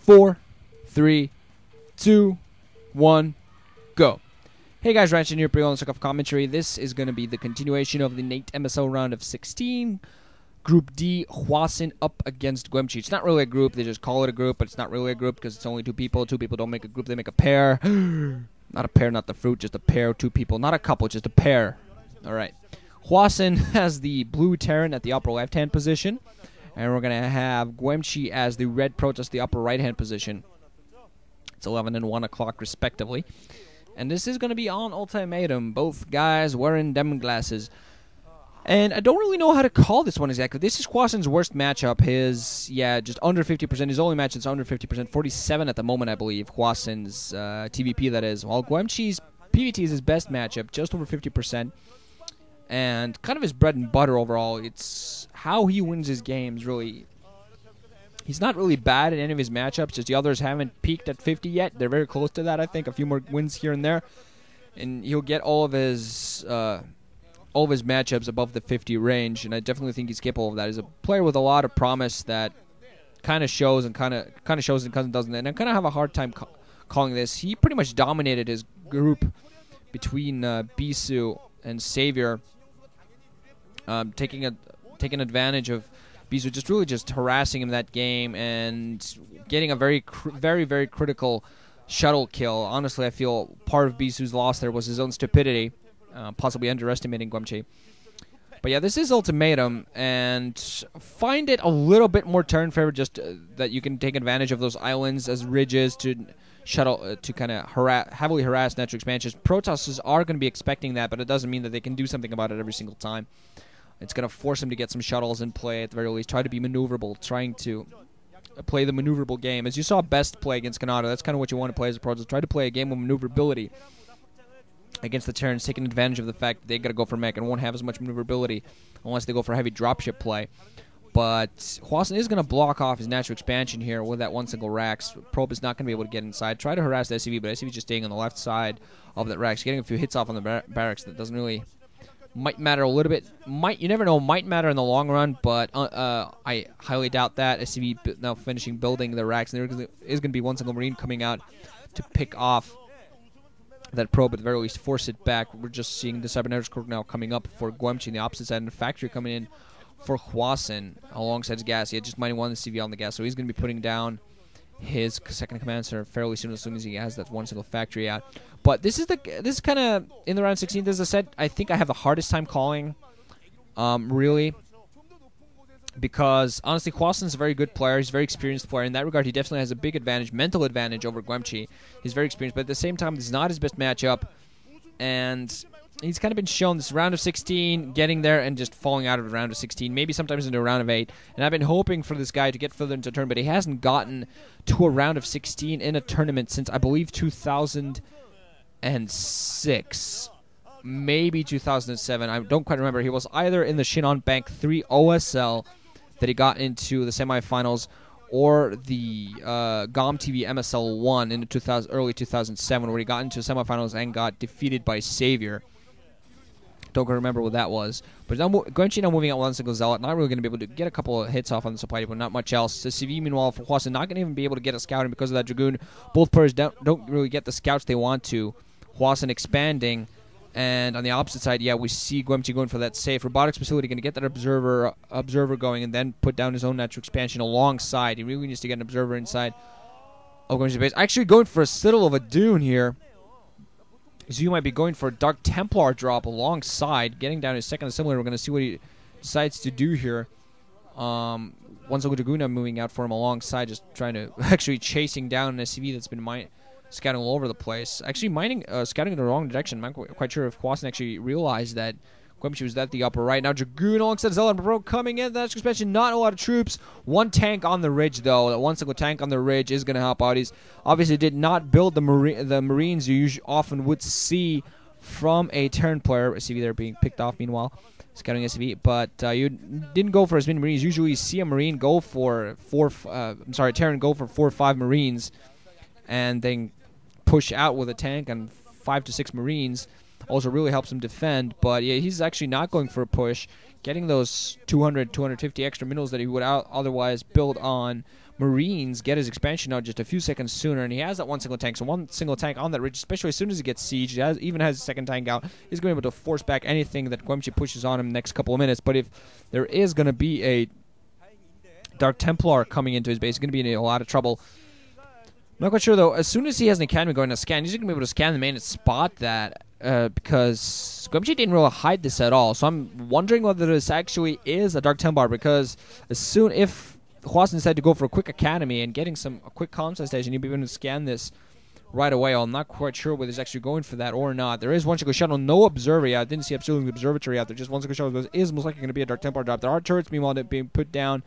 4, 3, 2, 1, go. Hey guys, Ro16 here, bringing on the Circle commentary. This is going to be the continuation of the Nate MSL round of 16. Group D, Hwasin up against Guemchi. It's not really a group, they just call it a group, but it's not really a group because it's only two people. Two people don't make a group, they make a pair. Not a pair, not the fruit, just a pair, two people. Not a couple, just a pair. Alright. Hwasin has the blue Terran at the upper left-hand position. And we're going to have Guemchi as the red protoss, the upper right-hand position. It's 11 and 1 o'clock, respectively. And this is going to be on Ultimatum. Both guys wearing dem glasses. And I don't really know how to call this one exactly. This is Hwasin's worst matchup. His, just under 50%. His only match is under 50%. 47 at the moment, I believe. Hwasin's TVP, that is. While Guemchi's PVT is his best matchup, just over 50%. And kind of his bread and butter overall. It's how he wins his games, really. He's not really bad in any of his matchups, just the others haven't peaked at 50 yet. They're very close to that, I think. A few more wins here and there. And he'll get all of his matchups above the 50 range, and I definitely think he's capable of that. He's a player with a lot of promise that kind of shows and kind of shows and doesn't. And I kind of have a hard time calling this. He pretty much dominated his group between Bisu and Savior, taking advantage of Bisu just harassing him that game and getting a very critical shuttle kill. Honestly, I feel part of Bisu's loss there was his own stupidity, possibly underestimating Guemchi. But yeah, this is Ultimatum, and find it a little bit more turn favor, just that you can take advantage of those islands as ridges to shuttle to kind of heavily harass natural expansions. Protosses are going to be expecting that, but it doesn't mean that they can do something about it every single time. It's going to force him to get some shuttles in play at the very least. Try to be maneuverable, trying to play the maneuverable game. As you saw Best play against Kanata, that's kind of what you want to play as a Protoss. Try to play a game of maneuverability against the Terrans, taking advantage of the fact that they got to go for mech and won't have as much maneuverability unless they go for heavy dropship play. But Hwasin is going to block off his natural expansion here with that one single Rax. Probe is not going to be able to get inside. Try to harass the SCV, but SCV is just staying on the left side of that Rax, getting a few hits off on the barracks. That doesn't really... might matter a little bit. You never know. Might matter in the long run, but I highly doubt that. SCV now finishing building the racks, and there is going to be one single Marine coming out to pick off that probe, at the very least force it back. We're just seeing the Cybernetics Corps now coming up for Guemchi on the opposite side, and the factory coming in for Hwasin alongside his gas. He had just mining one CV on the gas, so he's going to be putting down his second command center fairly soon, as he has that one single factory out. But this is kind of in the round 16. As I said, I think I have the hardest time calling, really, because honestly, Hwasin's a very good player. He's a very experienced player. In that regard, he definitely has a big advantage, mental advantage over Guemchi. He's very experienced, but at the same time, this is not his best matchup, and he's kind of been shown this round of 16, getting there and just falling out of the round of 16, maybe sometimes into a round of 8. And I've been hoping for this guy to get further into a turn, but he hasn't gotten to a round of 16 in a tournament since, I believe, 2006, maybe 2007. I don't quite remember. He was either in the Shinon Bank 3 OSL that he got into the semifinals, or the GOM TV MSL 1 in the early 2007, where he got into semifinals and got defeated by Savior. Don't remember what that was. But now Guemchi now moving out one single Zealot, not really going to be able to get a couple of hits off on the supply depot, not much else. The CV, meanwhile, for Hwasin, not going to even be able to get a scout, and because of that Dragoon, both players don't really get the scouts they want to. Hwasin expanding, and on the opposite side, we see Guemchi going for that safe robotics facility, going to get that observer going, and then put down his own natural expansion alongside. He really needs to get an observer inside of Guemchi's base. Actually going for a Citadel of a Dune here. So you might be going for a Dark Templar drop alongside, getting down his second assembler. We're going to see what he decides to do here. One single Dragoon moving out for him alongside, just trying to actually chasing down an SCV that's been scouting all over the place. Actually scouting in the wrong direction. I'm not quite sure if Hwasin actually realized that Guemchi was at the upper right. Now Dragoon alongside Zealot Pro coming in. That's expansion. Not a lot of troops. One tank on the ridge, though. That one single tank on the ridge is going to help out. He's obviously did not build the Marines you often would see from a Terran player. SCV there being picked off, meanwhile. Scouting SCV. But you didn't go for as many Marines. Usually you see a Marine go for Terran go for 4 or 5 Marines, and then push out with a tank and 5 to 6 Marines. also really helps him defend. But yeah, he's actually not going for a push, getting those 200, 250 extra minerals that he would otherwise build on Marines, get his expansion out just a few seconds sooner, and he has that one single tank. So one single tank on that ridge, especially as soon as he gets sieged, even has a second tank out, he's going to be able to force back anything that Guemchi pushes on him next couple of minutes. But if there is going to be a Dark Templar coming into his base, he's going to be in a lot of trouble. I'm not quite sure, though. As soon as he has an academy going to scan, he's going to be able to scan the main and spot that, because Guemchi didn't really hide this at all. So I'm wondering whether this actually is a Dark Templar, because if Hwasin decided to go for a quick academy and getting a quick comm station, he'd be able to scan this right away. I'm not quite sure whether he's actually going for that or not. There is one single shuttle, no observer yet. I didn't see absolutely the observatory out there, just one single shuttle. There is most likely going to be a Dark Templar drop. There are turrets, meanwhile, that being put down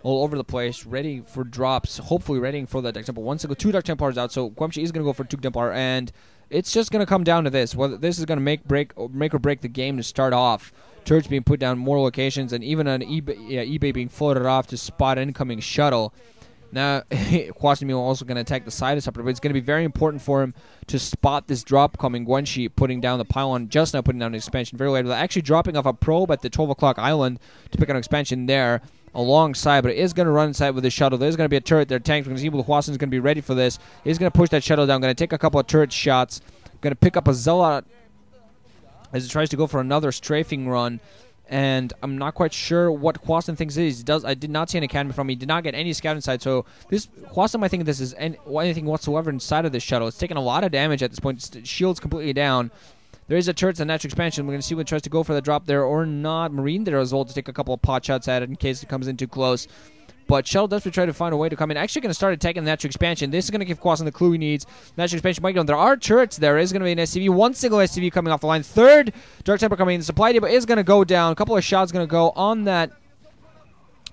all over the place, ready for drops, hopefully readying for that Dark Templar. Two Dark Templars out, so Guemchi is going to go for 2 Templar, and it's just going to come down to this, whether this is going to make or break the game to start off. Turrets being put down more locations, and even an eBay being floated off to spot an incoming shuttle. Now, Hwasin is also going to attack the side of Supper, but it's going to be very important for him to spot this drop coming. Guemchi putting down the pylon, just now putting down an expansion very late, actually dropping off a probe at the 12 o'clock island to pick up an expansion there alongside, but it is going to run inside with the shuttle. There's going to be a turret there. Tanks, we're going to see Hwasin is going to be ready for this. He's going to push that shuttle down, going to take a couple of turret shots, going to pick up a Zealot as he tries to go for another strafing run. And I'm not quite sure what Hwasin thinks it is. I did not see an academy from him. He did not get any scout inside. So Hwasin might think this is anything whatsoever inside of this shuttle. It's taking a lot of damage at this point. Shield's completely down. There is a turret and natural expansion. We're going to see what tries to go for the drop there or not. Marine there as well to take a couple of pot shots at it in case it comes in too close. But Shuttle does try to find a way to come in. Actually going to start attacking the natural expansion. This is going to give Hwasin the clue he needs. Natural expansion might go on. There are turrets there. Is going to be an SCV. One single SCV coming off the line. Third Dark Templar coming in. The supply depot is going to go down. A couple of shots going to go on that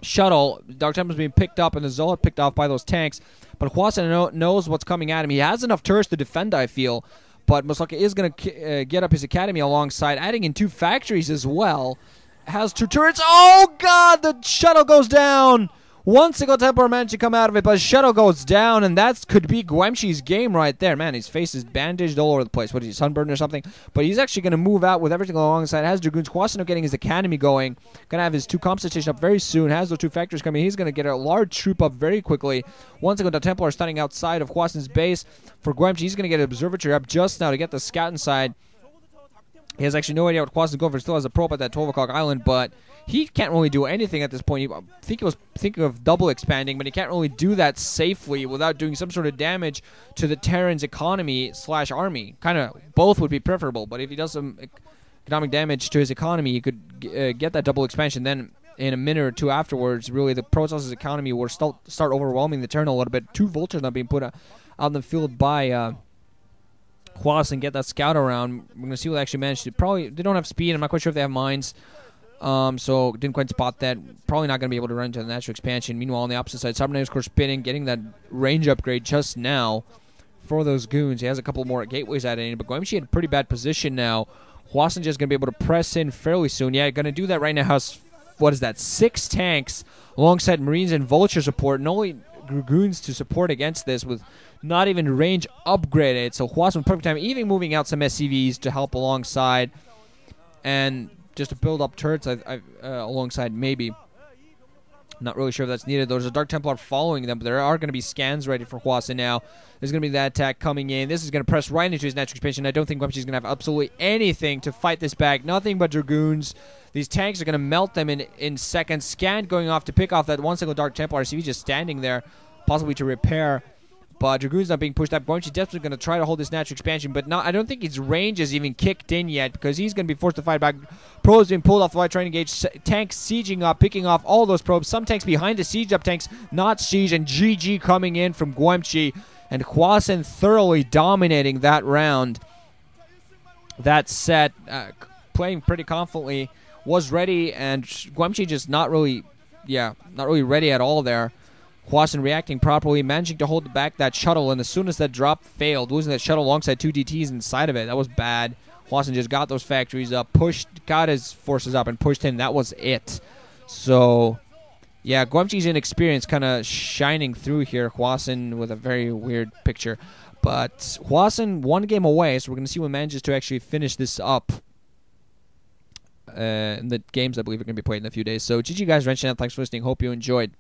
shuttle. Dark Templar's being picked up and the Zealot picked off by those tanks. But Hwasin knows what's coming at him. He has enough turrets to defend, I feel. But Musaka is going to get up his academy alongside, adding in 2 factories as well. Has 2 turrets. Oh, God! The shuttle goes down! One single Templar managed to come out of it, but his shuttle goes down, and that could be Guemchi's game right there. Man, his face is bandaged all over the place. What is he, sunburned or something? But he's actually going to move out with everything alongside. Has Dragoons. Hwasin getting his academy going. Going to have his 2 comp station up very soon. Has those 2 factories coming. He's going to get a large troop up very quickly. One single Templar standing outside of Hwasin's base. For Guemchi, he's going to get an observatory up just now to get the scout inside. He has actually no idea what Hwasin's going for. He still has a probe at that 12 o'clock island, but he can't really do anything at this point. I think he was thinking of double expanding, but he can't really do that safely without doing some sort of damage to the Terran's economy / army. Kind of both would be preferable, but if he does some economic damage to his economy, he could get that double expansion. Then in a minute or 2 afterwards, really the Protoss' economy will start overwhelming the Terran a little bit. 2 vultures not being put out in the field by Hwasin, get that scout around. We're going to see what they actually managed to. Probably, they don't have speed. I'm not quite sure if they have mines. So didn't quite spot that. Probably not going to be able to run into the natural expansion. Meanwhile, on the opposite side, Cybernetic, of course, spinning, getting that range upgrade just now for those goons. He has a couple more gateways added in, but Guemchi had a pretty bad position now. Hwasin just going to be able to press in fairly soon. Yeah, going to do that right now. Has, what is that, 6 tanks alongside Marines and Vulture support, and only Dragoons to support against this with not even range upgraded. So Hwasin, perfect time, even moving out some SCVs to help alongside, and just to build up turrets alongside maybe. Not really sure if that's needed. There's a Dark Templar following them, but there are going to be scans ready for Hwasin now. There's going to be that attack coming in. This is going to press right into his natural expansion. I don't think Guemchi is going to have absolutely anything to fight this back. Nothing but Dragoons. These tanks are going to melt them in seconds. Scan going off to pick off that one single Dark Templar RCV just standing there, possibly to repair. But Dragoon's not being pushed up. Guemchi definitely going to try to hold this natural expansion, but I don't think his range is even kicked in yet because he's going to be forced to fight back. Probes being pulled off the light, trying to engage. Tanks sieging up, picking off all those probes. Some tanks behind the sieged up tanks, not siege, and GG coming in from Guemchi. And Hwasin thoroughly dominating that round. That set, playing pretty confidently, was ready, and Guemchi just not really ready at all there. Hwasin reacting properly, managing to hold back that shuttle, and as soon as that drop failed, losing that shuttle alongside 2 DTs inside of it, that was bad. Hwasin just got those factories up, got his forces up, and pushed in. That was it. So, yeah, Guemchi's inexperience kind of shining through here. Hwasin with a very weird picture. But Hwasin, one game away, so we're going to see who manages to actually finish this up in the games I believe are going to be played in a few days. So GG guys, Wrenching out. Thanks for listening. Hope you enjoyed.